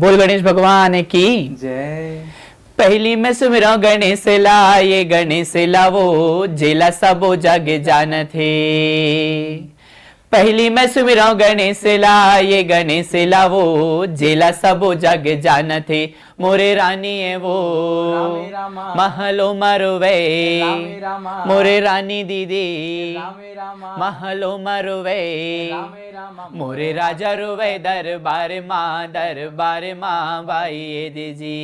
बोल गणेश भगवान की जय। पहली मैं सुमिरो गणेश ला, ये गणेश लावो जेला सबो जग जानथे। पहली मैं सुमिरो गणेश ला, ये गणेश लावो जेला सबो जग जानथे। मोरे रानी है वो रामे रामा, महलो मरवे, रामे रामा, मोरे रानी दीदी रामे रामा, महलो मरवे, रामे रामा, मोरे राजा रुवे दरबार माँ बाई दीजी।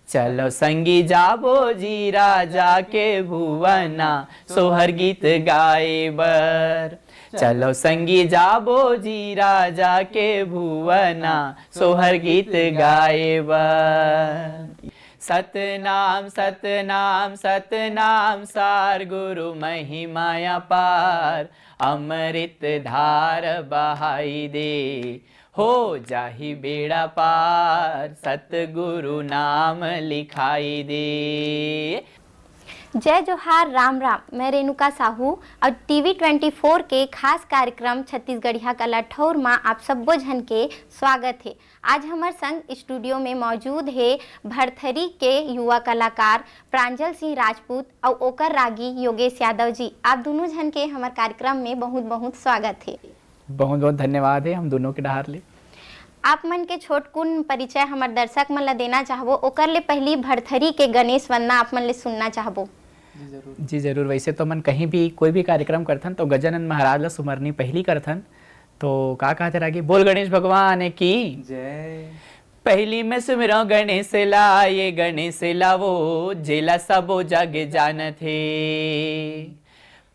चलो संगी जाबो जी राजा के भुवना, सोहर गीत गाए बर। चलो संगी जाबो जी राजा के भुवना, सोहर गीत गाए बर। सतनाम सतनाम सतनाम सार, गुरु महिमा पार, अमृत धार बहाई दे, हो जाहि बेड़ा पार, सतगुरु नाम लिखाई दे। जय जोहार, राम राम। मैं रेणुका साहू और टीवी 24 के खास कार्यक्रम छत्तीसगढ़िया कला ठौर में आप सबो झन के स्वागत है। आज हमारे संग स्टूडियो में मौजूद है भरथरी के युवा कलाकार प्रांजल सिंह राजपूत और ओकर रागी योगेश यादव जी। आप दोनों झन के हमारे कार्यक्रम में बहुत बहुत स्वागत है। बहुत बहुत धन्यवाद है हम दोनों के डहार ले। आप मन के छोटकुन परिचय हमारे दर्शक मन ला देना चाहबो, ओकर ले पहली भरथरी के गणेश वंदना आप मन ले सुनना चाहबो। जी जरूर। वैसे तो मन कहीं भी कोई भी कार्यक्रम करथन तो गजानन महाराज ला सुमरनी पहली करथन। तो का कहते रागी बोल गणेश भगवान की जय। पहली मैं सुमिरो गणेश ला, ये गणेश लावो जेला सबो जग जानथे।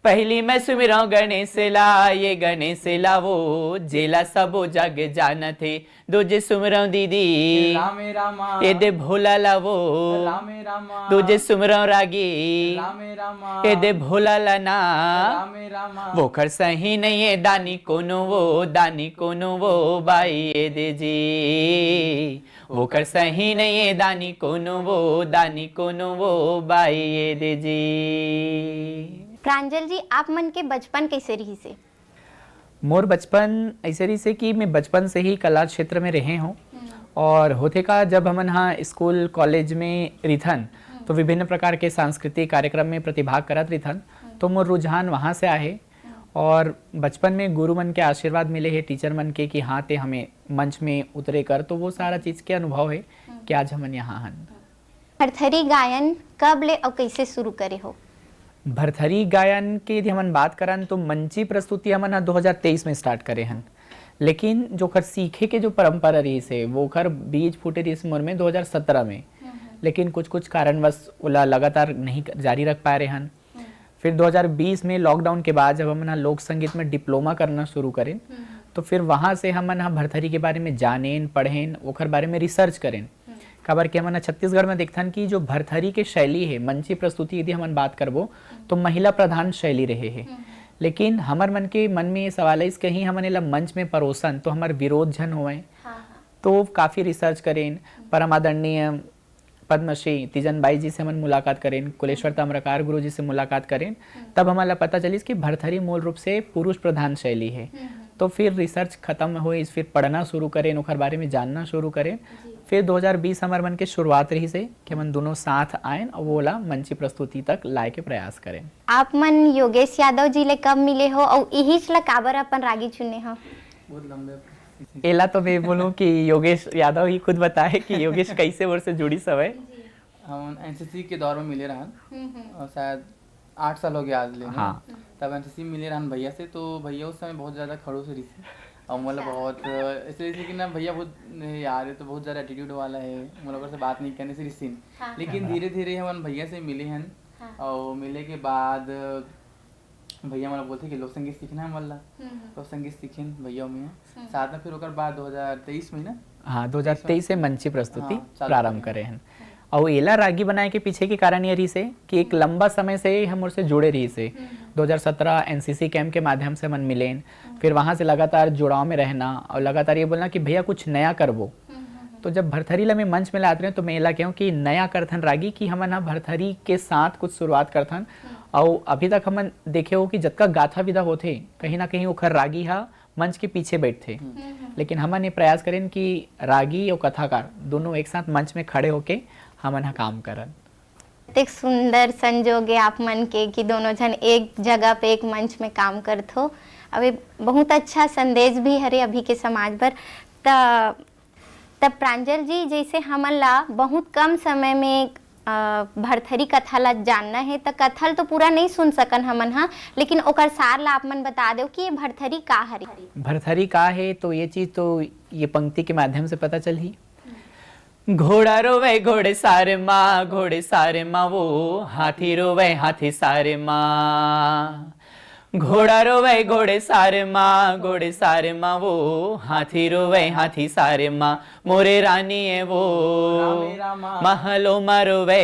पहली मैं सुमिरो गणेश ला, ये गणेश लावो जेला सबो जग जानथे। दूजे सुमिरो दीदी रामे रामा, ये दे भोला लावो, रामे रामा, दूजे सुमिरो रागी रामे रामा, ये दे भोला लाना। रामे रामा, वो कर सही नहीं है दानी कोनो वो बाई ये दे जी। वो कर सही नहीं है दानी कोनो वो बाई ये दे जी। प्रांजल जी, आप मन के बचपन कैसे रही से? मोर बचपन ऐसे रही से कि मैं बचपन से ही कला क्षेत्र में रहे हूँ। और होते का जब हमन हाँ स्कूल कॉलेज में रिथन तो विभिन्न प्रकार के सांस्कृतिक कार्यक्रम में प्रतिभाग करत रिथन, तो मोर रुझान वहाँ से आए। और बचपन में गुरु मन के आशीर्वाद मिले हैं टीचर मन के कि हाँ ते हमें मंच में उतरे कर, तो वो सारा चीज़ के अनुभव है कि आज हमन यहाँ हन। भरथरी गायन कब ले और कैसे शुरू करे हो? भरथरी गायन की यदि हमन बात करन तो मंची प्रस्तुति हमन 2023 में स्टार्ट करे हन, लेकिन जो खर सीखे के जो परंपरा रही से वो खर बीज फूटे रही उम्र में 2017 में, लेकिन कुछ कारणवश ओला लगातार नहीं जारी रख पाए रहे हन। फिर 2020 में लॉकडाउन के बाद जब हमन लोक संगीत में डिप्लोमा करना शुरू करें, तो फिर वहाँ से हमन भरथरी के बारे में जानेन पढ़ेन, ओखर बारे में रिसर्च करें। खबर कि हमन छत्तीसगढ़ में देखथन कि जो भरथरी के शैली है मंची प्रस्तुति यदि हमन बात करबो तो महिला प्रधान शैली रहे है। लेकिन हमर मन के मन में ये सवाल है कहीं हमन एला मंच में परोसन तो हमार विरोध झन होए। तो काफ़ी रिसर्च करें, परम आदरणीय पद्मश्री तीजन बाई जी से हमन मुलाकात करें, कुलेश्वर ताम्रकार गुरु जी से मुलाकात करें, तब हमारा पता चली कि भरथरी मूल रूप से पुरुष प्रधान शैली है। तो फिर रिसर्च खत्म हुई, फिर पढ़ना शुरू करें, ओखर बारे में जानना शुरू करें। फिर 2020 हमारे मन के शुरुआत रही से कि हम दोनों साथ आए और वो ला मंची प्रस्तुति तक लाए के प्रयास करें। आप मन योगेश यादव जी ले कब मिले हो और यही ला काबर अपन रागी चुने हो? बहुत लंबे एला तो मैं बोलूँ कि योगेश यादव ही खुद बताए कि योगेश कैसे वर्ष से जुड़ी सवय। हम एनसीसी के दौर में मिले रहन और शायद 8 साल हो गया आज ले। हाँ। तब एनसीसी में मिले रहन भैया से, तो भैया उस समय बहुत ज़्यादा खड़ो से रही और मतलब बहुत इसलिए कि ना भैया बहुत यार है तो बहुत ज़्यादा एटीट्यूड वाला है, मतलब से बात नहीं करने से रिसीन। लेकिन धीरे धीरे हम भैया से मिले हैं और मिले के बाद भैया मतलब बोलते कि लोक संगीत सीखना है मल्ला, तो संगीत सीखें भैया में साथ में। फिर ओकर बाद 2023 में ना, हाँ 2023 से मंची प्रस्तुति प्रारंभ करे हैं। और एला रागी बनाए के पीछे के कारण ये रही से कि एक लंबा समय से हम उससे जुड़े रही से 2017 एनसीसी कैंप के माध्यम से मन मिले, फिर वहाँ से लगातार जुड़ाव में रहना और लगातार ये बोलना कि भैया कुछ नया करबो। तो जब भरथरी ला में मंच में लाते हैं तो मैं एला कहूँ कि नया करथन रागी कि हमन ना भरथरी के साथ कुछ शुरुआत करथन। और अभी तक हमन देखे हो कि जतका गाथा विधा होते कहीं ना कहीं ओखर रागी हा मंच के पीछे बैठते, लेकिन हमन ये प्रयास करें कि रागी और कथाकार दोनों एक साथ मंच में खड़े होके हमन हा काम करन। एक सुंदर संजोग है आप मन के कि दोनों जन एक जगह पे एक मंच में काम करत हो। अब ये बहुत अच्छा संदेश भी हरे अभी के समाज पर। तब प्रांजल जी, जैसे हमन ला बहुत कम समय में भरथरी कथा ला जानना है, तो कथल तो पूरा नहीं सुन सकन हमन हा, लेकिन ओकर सार ला आप मन बता दो कि ये भरथरी का हरे। भरथरी का है तो ये चीज तो ये पंक्ति के माध्यम से पता चल ही। घोड़ा रोवे घोड़े सारे माँ वो, हाथी रोवे हाथी सारे माँ। घोड़ा रोवे घोड़े सारे माँ वो, हाथी रोवे हाथी सारे माँ। मोरे रानी है वो महलो मरोवे,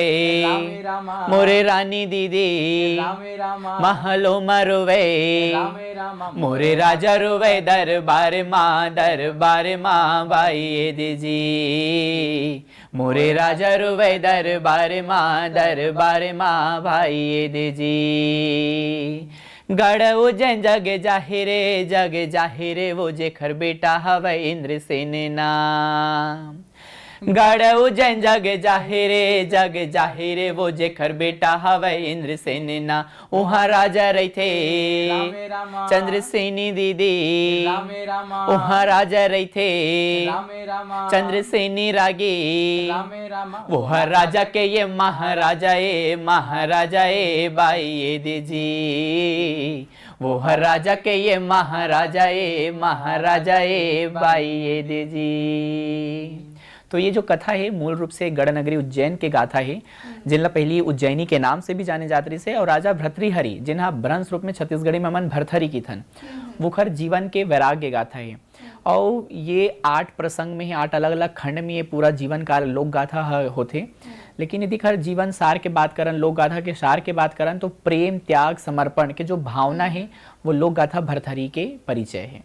मोरे रानी दीदी महलो मरोवे। मोरे राजा रोवे दरबार माँ बाई दीजी। मोरे राजा रोवे दरबार माँ भाई दीजी। गढ़ उज्जैन जग जाहिरे वो जेखर बेटा हवै इंद्रसेन नाम। गढ़ उज्जैन जग जाहिरे वो जेखर बेटा हवै इंद्रसेन ना। उहाँ राजा रहिथे चंद्रसेनी दीदी, उहाँ राजा रहिथे चंद्रसेनी रागी। वह राजा के ये महाराजा ए बाई ये दीजी। वो राजा के ये महाराजा ए बाई ये दीजी। तो ये जो कथा है मूल रूप से गढ़ नगरी उज्जैन के गाथा है, जिनला पहली उज्जैनी के नाम से भी जाने जाते से। और राजा भर्तृहरि जिन्हा भ्रंश रूप में छत्तीसगढ़ी में मन भरथरी की थन, मुखर जीवन के वैराग्य गाथा है। और ये 8 प्रसंग में ही 8 अलग अलग खंड में ये पूरा जीवन काल लोक गाथा होते। लेकिन यदि खर जीवन सार के बात करन, लोक गाथा के सार के बात करन, तो प्रेम त्याग समर्पण के जो भावना है वो लोक गाथा भरथरी के परिचय है।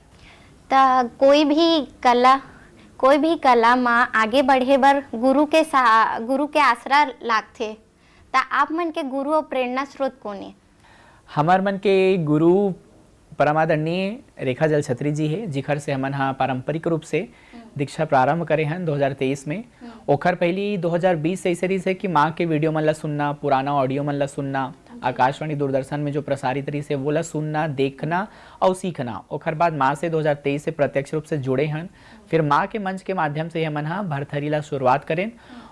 कोई भी कला माँ आगे बढ़े बर गुरु के आसरा लागथे। ता आप मन के गुरु और प्रेरणा स्रोत कौन है? हमार मन के गुरु परमादरणीय रेखा जल छत्री जी है, जिखर से हमन हा पारंपरिक रूप से दीक्षा प्रारंभ करे हैं 2023 में। ओखर पहली 2020 से ऐसे से कि माँ के वीडियो मन ला सुनना, पुराना ऑडियो मन ला सुनना, आकाशवाणी दूरदर्शन में जो प्रसारित रही से वो ला सुनना, देखना और सीखना। ओखर बाद माँ से 2023 से प्रत्यक्ष रूप से जुड़े हैं। फिर माँ के मंच के माध्यम से हमन हा भरथरी ला शुरुआत करें।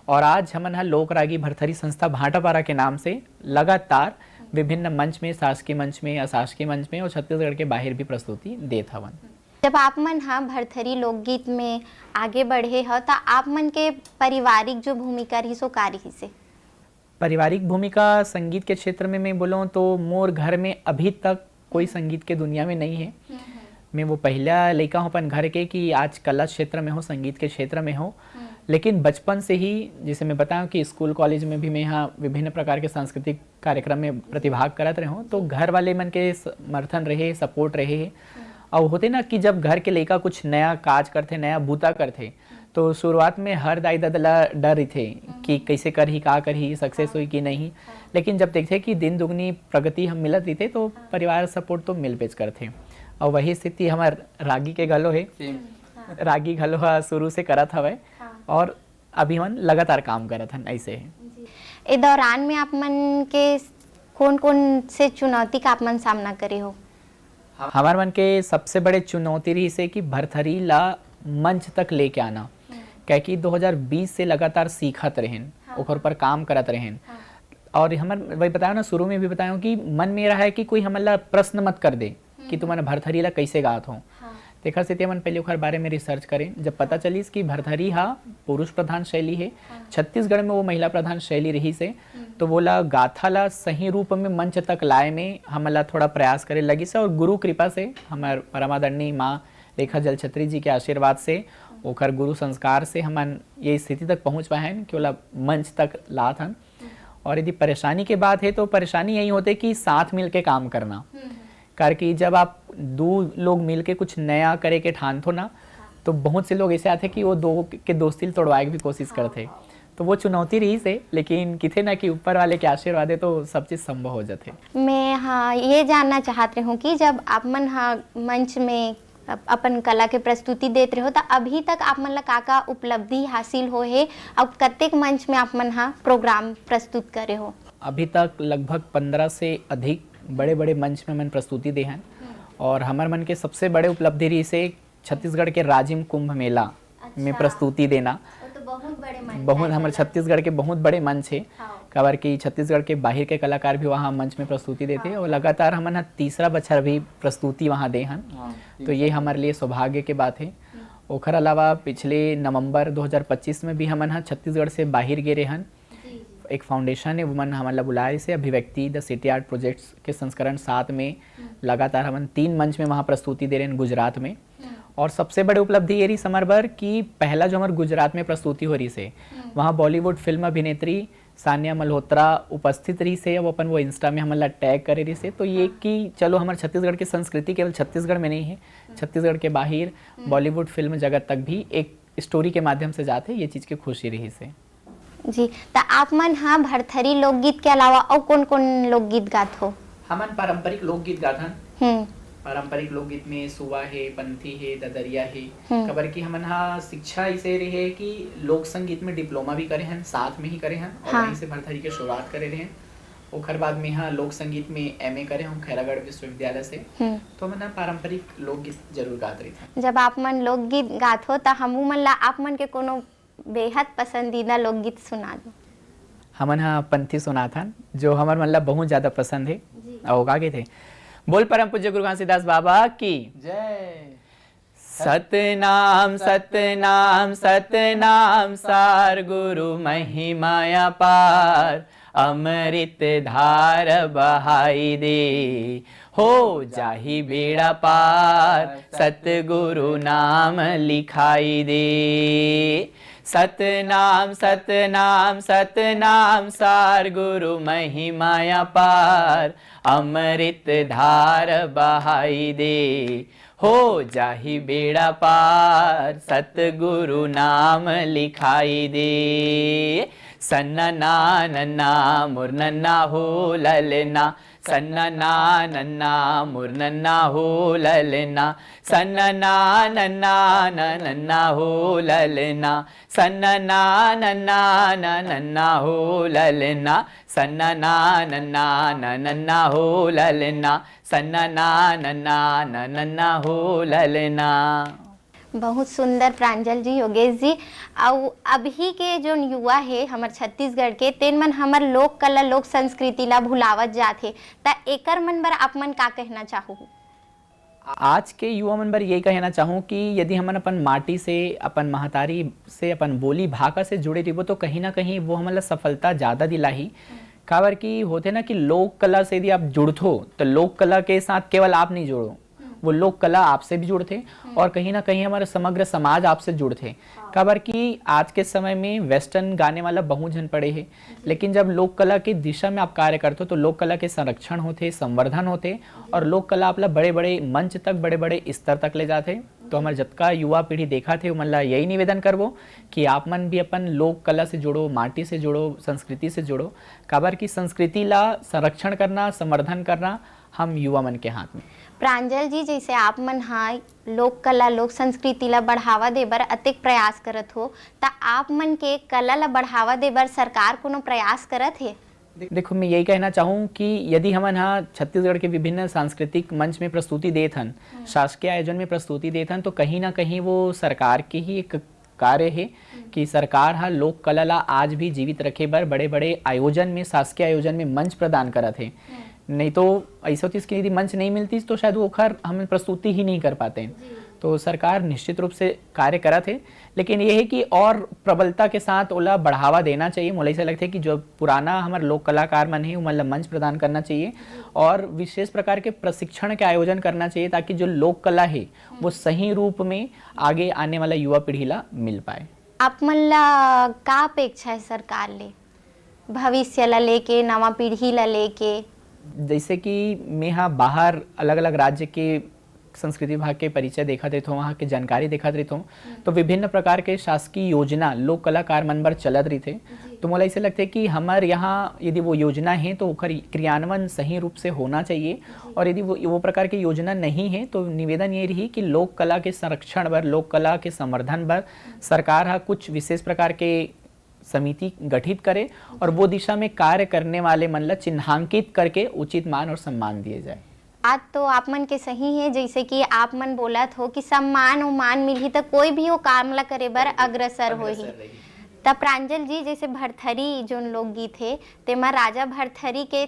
और आज हमन हा लोक रागी भरथरी संस्था भाटापारा के नाम से लगातार विभिन्न मंच में, शासकीय मंच में, अशासकीय मंच में और छत्तीसगढ़ के बाहर भी प्रस्तुति देत हवन। जब आप मन हा भरथरी लोकगीत में आगे बढ़े हो, तो आप मन के पारिवारिक जो भूमिका रही सो का रही से? पारिवारिक भूमिका संगीत के क्षेत्र में मैं बोलूँ तो मोर घर में अभी तक कोई संगीत के दुनिया में नहीं है। मैं वो पहला लड़का हूँ अपन घर के कि आज कला क्षेत्र में हो, संगीत के क्षेत्र में हो। लेकिन बचपन से ही, जैसे मैं बताऊँ कि स्कूल कॉलेज में भी मैं यहाँ विभिन्न प्रकार के सांस्कृतिक कार्यक्रम में प्रतिभाग करत रहे हूँ, तो घर वाले मन के समर्थन रहे, सपोर्ट रहे। और होते ना कि जब घर के लड़का कुछ नया काज करते, नया बूता करते, तो शुरुआत में हर दाई दादा डर रही थे कि कैसे करही, का करही, सक्सेस हुई कि नहीं। लेकिन जब देखते कि दिन दुगनी प्रगति हम मिलत रही थे, तो परिवार सपोर्ट तो मिल पेच करते। और वही स्थिति हमार रागी के घलो है। रागी घलो शुरू से करत हवे और अभी मन लगातार काम करत हन। ऐसे है ए दौरान में आप मन के कौन से चुनौती का आप मन सामना करे हो? हमार मन के सबसे बड़े चुनौती रही से कि भरथरी ला मंच तक लेके आना। क्या कि 2020 से लगातार सीखत रहें, ओकर पर काम करत रहें। और हमार वही बताया ना, शुरू में भी बताया कि मन में रहा है कि कोई हमारा प्रश्न मत कर दे कि तुम्हारा भरथरी ला कैसे गात हो। देखा से मन पहले ओकर बारे में रिसर्च करें। जब पता चलीस कि भरथरी हा पुरुष प्रधान शैली है, छत्तीसगढ़ में वो महिला प्रधान शैली रही से, तो वो ला गाथा ला सही रूप में मंच तक लाए में हमला थोड़ा प्रयास करे लगी से। और गुरु कृपा से, हमार परमादरणीय माँ रेखा जल छत्री जी के आशीर्वाद से, ओकर गुरु संस्कार से हमन ये स्थिति तक पहुँच पाए हैं कि ओला मंच तक लात हन। और यदि परेशानी के बात है तो परेशानी यही होते कि साथ मिल के काम करना। कि जब आप 2 लोग मिलके कुछ नया करे के ठानथो ना, तो बहुत से लोग ऐसे आते कि वो दो के दोस्ती तोड़वाए की भी कोशिश करते। तो वो चुनौती रही से, लेकिन किथे ना कि ऊपर वाले के आशीर्वाद है तो सब चीज़ संभव हो जाते। मैं हाँ ये जानना चाहती हूँ कि जब आप मन हाँ मंच में अपन कला के प्रस्तुति देते रहो, तो अभी तक आप मन ला का उपलब्धि हासिल हो है और कतेक मंच में आप मन हा प्रोग्राम प्रस्तुत करे हो? अभी तक लगभग 15 से अधिक बड़े बड़े मंच में मन प्रस्तुति दे हैं और हमार मन के सबसे बड़े उपलब्धि रही से छत्तीसगढ़ के राजिम कुंभ मेला में प्रस्तुति देना। तो बहुत बड़े मंच बहुत हमारे छत्तीसगढ़ के बहुत बड़े मंच है, कवर की छत्तीसगढ़ के बाहर के कलाकार भी वहाँ मंच में प्रस्तुति देते हैं और लगातार हमन तीसरा बच्चा भी प्रस्तुति वहाँ दे हैं। तो ये हमारे लिए सौभाग्य के बात है। ओखर अलावा पिछले नवंबर 2025 में भी हमन छत्तीसगढ़ से बाहर गे रहे हैं। एक फाउंडेशन है वुमन हमारा बुलाए से अभिव्यक्ति द सिटी आर्ट प्रोजेक्ट्स के संस्करण 7 में लगातार हमन 3 मंच में वहाँ प्रस्तुति दे रहे हैं गुजरात में। और सबसे बड़े उपलब्धि ये रही समरभर कि पहला जो हमारे गुजरात में प्रस्तुति हो रही से वहाँ बॉलीवुड फिल्म अभिनेत्री सानिया मल्होत्रा उपस्थित रही से, अब अपन वो इंस्टा में हमला टैग करे रही से। तो ये कि चलो हमारे छत्तीसगढ़ की संस्कृति केवल छत्तीसगढ़ में नहीं है, छत्तीसगढ़ के बाहर बॉलीवुड फिल्म जगत तक भी एक स्टोरी के माध्यम से जाते, ये चीज़ की खुशी रही से। जी, तो आप मन हाँ भरथरी लोकगीत के अलावा और कौन कौन लोकगीत गात हो? हमन पारंपरिक लोकगीत गाथन। पारंपरिक लोकगीत में सुवा है, पंथी है, ददरिया है। खबर की हमन हाँ शिक्षा इसे रही है कि लोक संगीत में डिप्लोमा भी करे हैं, साथ में ही करे हैं और वहीं से भरथरी के शुरुआत करे रहे हैं। ओखर बाद में हाँ लोक संगीत में एमए करे हम खैरागढ़ विश्वविद्यालय से। तो मैं पारंपरिक लोकगीत जरूर गात रही था। जब आप मन लोकगीत गात हो तो हमू मन ला आप मन के कोनो बेहद पसंदीदा लोकगीत सुना दो। हमन हाँ पंथी सुना था जो हमारे मतलब बहुत ज्यादा पसंद है और गागे थे। बोल परम पूज्य गुरु घासीदास बाबा की जय। सतनाम सतनाम सतनाम सार गुरु महिमा पार, अमृत धार बहाई दे हो जाहि बेड़ा पार, सतगुरु नाम लिखाई दे। सतनाम सतनाम सतनाम सार गुरु महिमा पार, अमृत धार बहाई दे हो जाहि बेड़ा पार, सतगुरु नाम लिखाई दे। सन्ना नन्ना मुरनन्ना हो ललना, सन्ना नन्ना मुरनन्ना हो ललना, सन्ना नन्ना हो ललना, सन्ना नन्ना हो ललना, सन्ना नन्ना हो ललना, सन्ना नन्ना हो ललना। बहुत सुंदर प्रांजल जी, योगेश जी। और अभी के जो युवा है हमारे छत्तीसगढ़ के तेन मन हमार लोक कला लोक संस्कृति ला भुलावत जाते, ता एकर मन बर आप मन का कहना चाहो? आज के युवा मन बर यही कहना चाहूँ कि यदि हम अपन माटी से अपन महतारी से अपन बोली भाषा से जुड़े रहो तो कहीं ना कहीं वो हमारा सफलता ज़्यादा दिलाही। काबर की होते ना कि लोक कला से यदि आप जुड़ते तो लोक कला के साथ केवल आप नहीं जुड़ो, वो लोक कला आपसे भी जुड़ते और कहीं ना कहीं हमारा समग्र समाज आपसे जुड़ते। खबर कि आज के समय में वेस्टर्न गाने वाला बहुत जन पड़े हैं, लेकिन जब लोक कला की दिशा में आप कार्य करते हो तो लोक कला के संरक्षण होते, संवर्धन होते और लोक कला आप बड़े बड़े मंच तक बड़े बड़े स्तर तक ले जाते। तो हमारे जतका युवा पीढ़ी देखा थे मन ला यही निवेदन करबो कि आप मन भी अपन लोक कला से जुड़ो, माटी से जुड़ो, संस्कृति से जुड़ो। काबर की संस्कृति ला संरक्षण करना, संवर्धन करना हम युवा मन के हाथ में। प्रांजल जी, जैसे आप मन हाँ लोक कला लोक संस्कृति ला बढ़ावा दे बर अतेक प्रयास करत हो, ता आप मन के कला ला बढ़ावा दे बर सरकार कोनो प्रयास करत है? देखो मैं यही कहना चाहूँ कि यदि हमन हाँ छत्तीसगढ़ के विभिन्न सांस्कृतिक मंच में प्रस्तुति देथन, शासकीय आयोजन में प्रस्तुति देथन, तो कहीं ना कहीं वो सरकार के ही एक कार्य है कि सरकार हाँ लोक कला ला आज भी जीवित रखे बर बड़े बड़े आयोजन में, शासकीय आयोजन में मंच प्रदान करत है। नहीं तो ऐसा चीज़ की यदि मंच नहीं मिलती तो शायद वो खर हम प्रस्तुति ही नहीं कर पाते। तो सरकार निश्चित रूप से कार्य करा थे, लेकिन ये है कि और प्रबलता के साथ ओला बढ़ावा देना चाहिए। मुझे ऐसा लगता है कि जो पुराना हमारे लोक कलाकार मन है मतलब मंच प्रदान करना चाहिए और विशेष प्रकार के प्रशिक्षण के आयोजन करना चाहिए ताकि जो लोक कला है वो सही रूप में आगे आने वाला युवा पीढ़ी ला मिल पाए। आप मन ला का अपेक्षा है सरकार ले भविष्य ला लेके, नवा पीढ़ी ला लेके? जैसे कि मैं हाँ बाहर अलग अलग राज्य के संस्कृति विभाग के परिचय देखा थे, वहाँ के जानकारी देखा थे, तो विभिन्न प्रकार के शासकीय योजना लोक कलाकार मन बर चलत रही थे। तो मोला ऐसे लगते कि हमारे यहाँ यदि वो योजना है तो ओकर क्रियान्वयन सही रूप से होना चाहिए, और यदि वो प्रकार की योजना नहीं है तो निवेदन ये रही कि लोक कला के संरक्षण बर, लोक कला के संवर्धन बर सरकार हा कुछ विशेष प्रकार के समिति गठित करे और वो दिशा में कार्य करने वाले मन ला चिन्हांकित करके उचित मान और सम्मान दिए जाए। बात तो आप मन के सही है, जैसे कि आप मन बोलत हो कि सम्मान और मान मिलही तो कोई भी वो काम ला करे बर अग्रसर होही। तब प्रांजल जी, जैसे भरथरी जो लोकगीत है तेमा राजा भरथरी के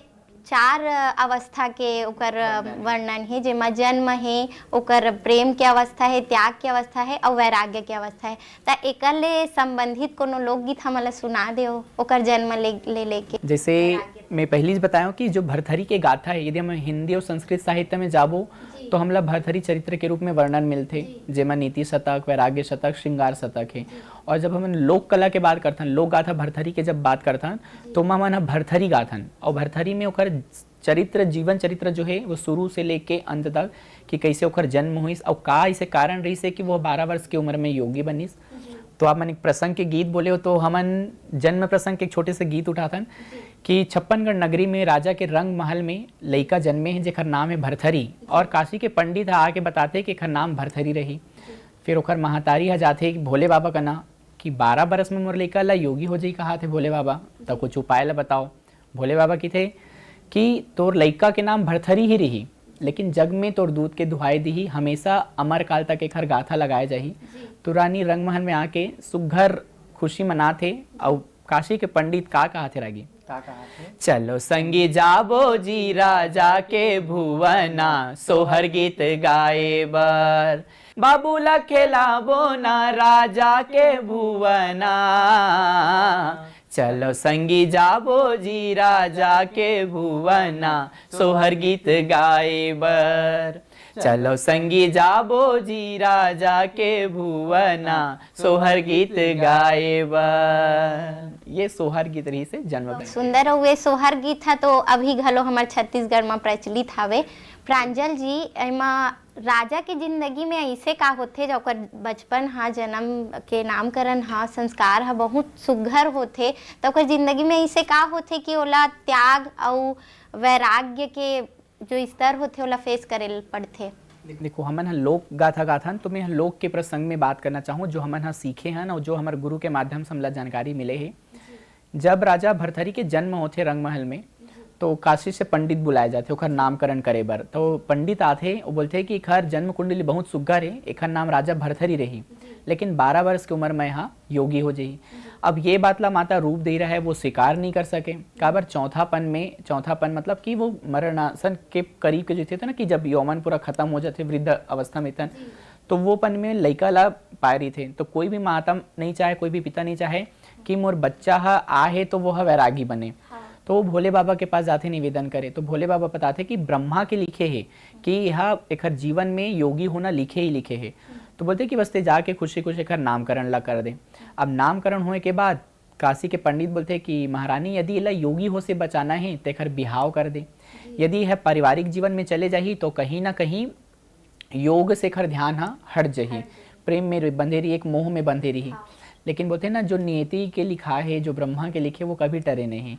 4 अवस्था के ओकर वर्णन है, जेमा जन्म है, ओकर प्रेम के अवस्था है, त्याग के अवस्था है और वैराग्य के अवस्था है। त एकर ले संबंधित कोनो लोकगीत हमला सुना देओ ओकर जन्म ले लेके। जैसे मैं पहले ही बताया कि जो भरथरी के गाथा है, यदि हम हिंदी और संस्कृत साहित्य में जाबो तो हमला भरथरी चरित्र के रूप में वर्णन मिलते, जेमा नीति शतक, वैराग्य शतक, श्रृंगार शतक है। और जब हम लोक कला के बात करथन, लोक गाथा भरथरी के जब बात करथन तो मन भरथरी गाथन, और भरथरी में ओकर चरित्र, जीवन चरित्र जो है वो शुरू से लेके अंत तक कि कैसे ओकर जन्म हुई और का ऐसे कारण रही से कि वो 12 वर्ष की उम्र में योगी बनिस। तो आप मन एक प्रसंग के गीत बोले हो तो हमन जन्म प्रसंग के एक छोटे से गीत उठाथन कि छप्पनगढ़ नगरी में राजा के रंग महल में लइका जन्मे हैं जेकर नाम है भरथरी, और काशी के पंडित आके बताते कि एकर नाम भरथरी रही। फिर ओकर महतारी जाते भोले बाबा का ना कि 12 बरस में मोर लइका ला योगी हो जाई, कहा थे भोले बाबा, तो कुछ उपाय ला बताओ। भोले बाबा की थे कि तोर लइका के नाम भरथरी ही रही, लेकिन जग में तोर दूध के दुहाई दी, हमेशा अमर काल तक एक हर गाथा लगाए जाही। तो रानी रंगमहल में आके सुघर खुशी मनाथे, और काशी के पंडित का कहा थे रागी, चलो संगी जाबो जी राजा के भुवना, सोहर गीत गाए बर, बाबू ला खेलाबो ना राजा के भुवना, चलो संगी जाबो जी राजा के भुवना, सोहर गीत गाए बर, चलो संगी जाबो जी राजा के भुवना, सोहर गीत गाए बर। ये सोहर गीत रही से जन्म सुंदर हुए सोहर गीत था तो अभी घलो हमारे छत्तीसगढ़ में प्रचलित हावे। प्रांजल जी, एमा राजा के जिंदगी में ऐसे का होथे जो ओकर बचपन हा, जन्म के नामकरण हा, संस्कार हा बहुत सुघर होथे, तो ओकर जिंदगी में ऐसे का होथे कि ओला त्याग और वैराग्य के जो स्तर होथे ओला फेस करे पड़थे। देखो हमन हा लोक गाथा गाथन, तो मैं लोक के प्रसंग में बात करना चाहूँ जो हमन हा सीखे हैं और जो हमारे गुरु के माध्यम से हमला जानकारी मिले है। जब राजा भरथरी के जन्म होते रंगमहल में तो काशी से पंडित बुलाए जाते ओखर नामकरण करे बर। तो पंडित आते वो बोलते कि एखर जन्म कुंडली बहुत सुग्घर है, एखर नाम राजा भरथरी रही, लेकिन 12 वर्ष की उम्र में यहाँ योगी हो जाई। अब ये बात ला माता रूप दे रहा है वो स्वीकार नहीं कर सके, काबर चौथापन मतलब कि वो मरणासन के करीब के जो थे ना कि जब यौवन पूरा खत्म हो जाते वृद्ध अवस्था में तन, तो वो पन में लइका ला पाए रही थे। तो कोई भी माता नहीं चाहे, कोई भी पिता नहीं चाहे कि मोर बच्चा आ है तो वो वैरागी बने। तो वो भोले बाबा के पास जाते निवेदन करे, तो भोले बाबा बताते कि ब्रह्मा के लिखे है कि यह एक जीवन में योगी होना लिखे ही लिखे है। तो बोलते कि बस ते जाके खुशी खुशी एक नामकरण ला कर दे। अब नामकरण होने के बाद काशी के पंडित बोलते कि महारानी यदि इला योगी हो से बचाना है तो एक बिहाव कर दे, यदि यह पारिवारिक जीवन में चले जाही तो कहीं ना कहीं योग से खर ध्यान हट जही, प्रेम में बंधे रही, एक मोह में बंधे रही। लेकिन बोलते ना जो नियति के लिखा है, जो ब्रह्मा के लिखे वो कभी टरे नहीं।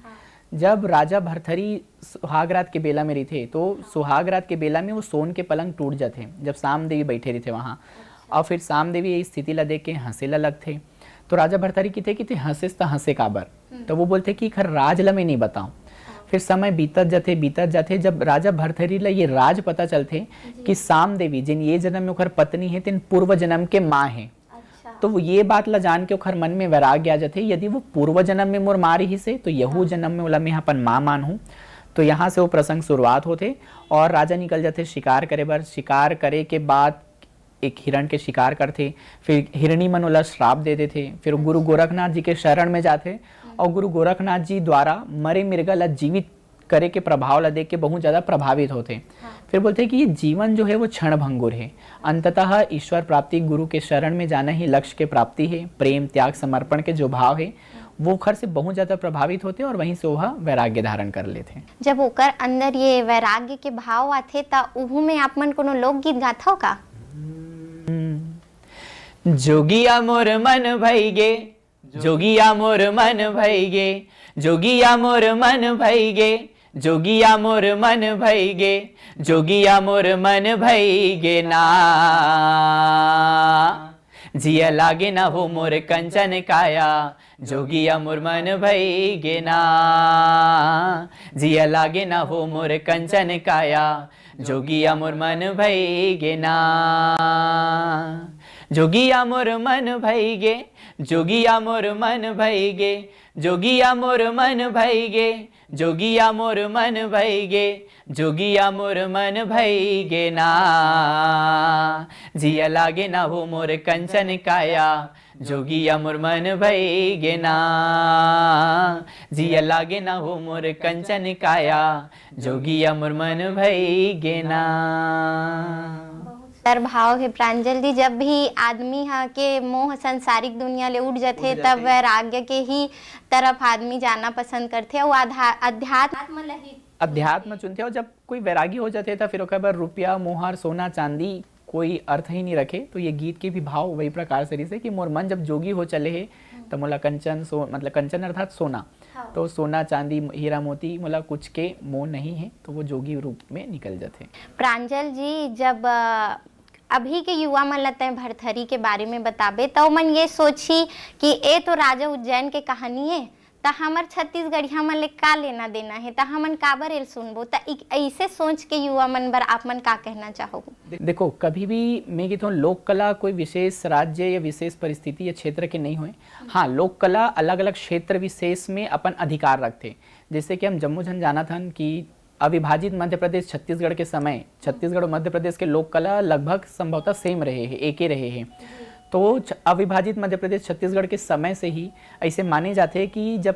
जब राजा भरथरी सुहागरात के बेला में रही थे तो सुहागरात के बेला में वो सोन के पलंग टूट जाते जब साम देवी बैठे रहे थे वहाँ, और फिर साम देवी ये स्थिति ला देख के हंसे ला लगते। तो राजा भरथरी की थे कि हंसे तो हंसे काबर, तो वो बोलते कि खर राज ला मैं नहीं बताऊं। फिर समय बीतत जाते जब राजा भरथरी ला ये राज पता चलते कि साम देवी जिन ये जन्म में ओखर पत्नी है तिन पूर्व जन्म के माँ है। तो वो ये बात ला जान के ओखर मन में वैराग्य आ जाते, यदि वो पूर्व जन्म में मोर माँ रही से तो यहू जन्म में ओला मैं अपन माँ मानूं। तो यहाँ से वो प्रसंग शुरुआत होते और राजा निकल जाते शिकार करे बर। शिकार करे के बाद एक हिरण के शिकार करते, फिर हिरणी मन ओला श्राप दे देते। फिर गुरु गोरखनाथ जी के शरण में जाते और गुरु गोरखनाथ जी द्वारा मरे मृगा ला जीवित करे के प्रभाव ला देख के बहुत ज़्यादा प्रभावित होते। फिर बोलते हैं कि ये जीवन जो है वो क्षण भंगुर है, अंततः ईश्वर प्राप्ति, गुरु के शरण में जाना ही लक्ष्य के प्राप्ति है। प्रेम, त्याग, समर्पण के जो भाव है वो खर से बहुत ज़्यादा प्रभावित होते और वहीं से वह वैराग्य धारण कर लेते। जब ओकर अंदर ये वैराग्य के भाव आथे त उहू में आप मन कोनो लोकगीत गाथो का? जोगिया मोर मन भइगे, जोगिया मोर मन भइगे, जोगिया मोर मन भइगे, जोगिया मोर मन भइगे, जोगिया मोर मन भइगे ना, जिया लागे ना हो मोर कंचन काया, जोगिया मोर मन भइगे ना, जिया लागे ना हो मोर कंचन काया, जोगिया मोर मन भइगे ना, जोगिया मोर मन भइगे, जोगिया मोर मन भइगे, जोगिया मोर मन भइगे, जोगिया मोर मन भइगे, जोगिया मोर मन भइगे ना, जिया लागे ना हो मोर कंचन काया, जोगिया मोर मन भइगे ना, जिया लागे ना हो मोर कंचन काया, जोगिया मोर मन भइगे ना। तर भाव है प्रांजल जी, जब भी आदमी हा के मोह संसारिक दुनिया ले उठ जाते तब वैराग्य के ही तरफ आदमी जाना पसंद करते और अध्यात्म चुनते और जब कोई वैरागी हो जाते तो फिर ओकर रुपया मोहर सोना चांदी कोई अर्थ ही नहीं रखे। तो ये गीत के भी भाव वही प्रकार से रिसे कि मोर मन जब जोगी हो चले है तो मोला कंचन मतलब कंचन अर्थात सोना, तो सोना चांदी हीरा मोती मोला कुछ के मोह नहीं है, तो वो जोगी रूप में निकल जाते। प्रांजल जी, जब अभी के युवा मन लते भरथरी के बारे में बताबे तो मन ये सोची कि ए तो राजा उज्जैन के कहानी है, त हमर छत्तीसगढ़िया मन ले का लेना देना है, त हमन काबर एल सुनबो, त ऐसे सोच के युवा मन बर आप मन का कहना चाहोगे? देखो, कभी भी मैं कहता हूँ लोक कला कोई विशेष राज्य या विशेष परिस्थिति या क्षेत्र के नहीं हुए। हाँ, लोक कला अलग अलग क्षेत्र विशेष में अपन अधिकार रखते। जैसे कि हम जम्मू झन जाना था कि अविभाजित मध्य प्रदेश छत्तीसगढ़ के समय छत्तीसगढ़ और मध्य प्रदेश के लोक कला लगभग संभवतः सेम रहे हैं, एक ही रहे हैं। तो अविभाजित मध्य प्रदेश छत्तीसगढ़ के समय से ही ऐसे माने जाते हैं कि जब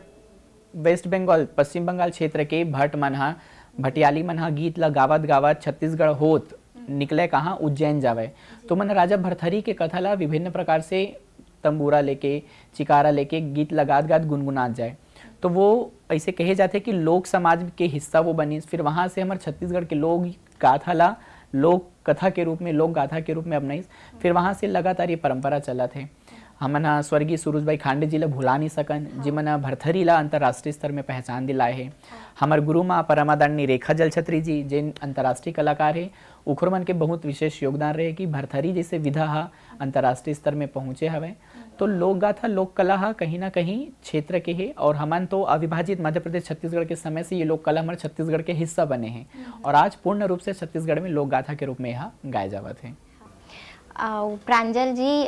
वेस्ट बंगाल पश्चिम बंगाल क्षेत्र के भट्ट मनहा भटियाली मनहा गीत ला गावत गावत छत्तीसगढ़ होत निकले कहाँ उज्जैन जावे, तो मन राजा भरथरी के कथा ला विभिन्न प्रकार से तंबूरा लेके चिकारा लेके गीत लगात गात गुनगुनात जाए। तो वो ऐसे कहे जाते कि लोक समाज के हिस्सा वो बनी। फिर वहाँ से हमारे छत्तीसगढ़ के लोग गाथा ला लोक कथा के रूप में लोक गाथा के रूप में अपनाई। फिर वहाँ से लगातार ये परंपरा चला थे। हमन स्वर्गीय सुरुज भाई खांडे जी ला भुला नहीं सकन, जिमन भरथरी ला अंतर्राष्ट्रीय स्तर में पहचान दिलाए है। हमार गुरु माँ परमादरणीय रेखा जलछत्री जी जिन अंतर्राष्ट्रीय कलाकार है, उखर मन के बहुत विशेष योगदान रहे कि भरथरी जैसे विधा हा अंतर्राष्ट्रीय स्तर में पहुँचे हवे। तो लोक गाथा लोक कला हा कहीं ना कहीं क्षेत्र के है, और हमन तो अविभाजित मध्य प्रदेश छत्तीसगढ़ के समय से ये लोक कला हमारे छत्तीसगढ़ के हिस्सा बने हैं, और आज पूर्ण रूप से छत्तीसगढ़ में लोक गाथा के रूप में यहाँ गाए जावत है। प्रांजल जी,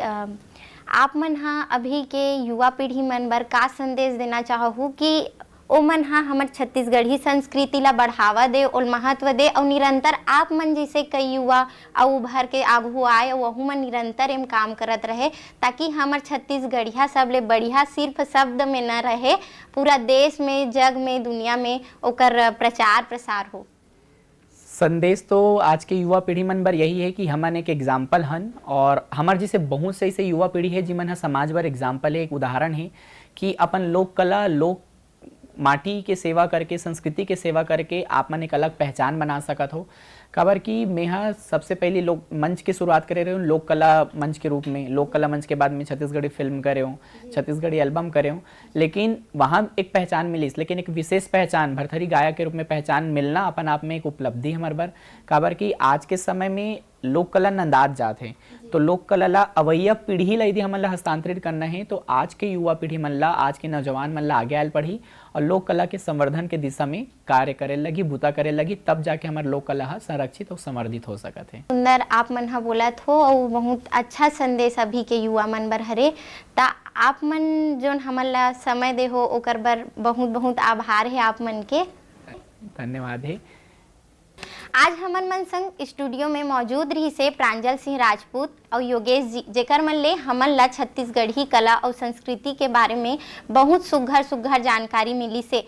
आप मन हा अभी के युवा पीढ़ी मन बर का संदेश देना चाहू कि ओ मन हा हमर छत्तीसगढ़ी संस्कृति ला बढ़ावा दे और महत्व दे, और निरंतर आप मन जैसे कई युवा और उभर के आगू आए वहू मन निरंतर एम काम करत रहे, ताकि हमर छत्तीसगढ़िया सबले बढ़िया सिर्फ शब्द में न रहे, पूरा देश में जग में दुनिया में ओकर प्रचार प्रसार हो। संदेश तो आज के युवा पीढ़ी मन बर यही है कि हमन एक एग्जाम्पल हन, और हमार जैसे बहुत से ऐसे युवा पीढ़ी है जिमन हा समाज बर एग्जाम्पल है, एक उदाहरण है कि अपन लोक कला लोक माटी के सेवा करके संस्कृति के सेवा करके आप मन एक अलग पहचान बना सकत हो। काबर कि मैं सबसे पहले लोक मंच की शुरुआत करे रहे हूँ लोक कला मंच के रूप में। लोक कला मंच के बाद में छत्तीसगढ़ी फिल्म करे हूँ, छत्तीसगढ़ी एल्बम करे हूँ, लेकिन वहाँ एक पहचान मिली। लेकिन एक विशेष पहचान भरथरी गायक के रूप में पहचान मिलना अपन आप में एक उपलब्धि हमारे बार। काबर कि आज के समय में लोक कला नंदात जात है, तो लोक कला ला अवैया पीढ़ी ला यदि हमन ला हस्तांतरित करना है तो आज के युवा पीढ़ी मन ला आज के नौजवान मन ला आगे आयल पढ़ी और लोक कला के संवर्धन के दिशा में कार्य करे लगी, भूता करे लगी, तब जाके हमारे लोक कला संरक्षित और समर्थित हो सकत है। सुंदर आप मन हा बोलत हो और बहुत अच्छा संदेश अभी के युवा मन बर हरे। ता आप मन जोन हमन ला समय दे हो ओकर बर बहुत बहुत आभार है आप मन के। धन्यवाद है। आज हमन मन संग स्टूडियो में मौजूद रही से प्रांजल सिंह राजपूत और योगेश जी, जेकर मन ले हमन ला छत्तीसगढ़ी कला और संस्कृति के बारे में बहुत सुघर सुघर जानकारी मिली से।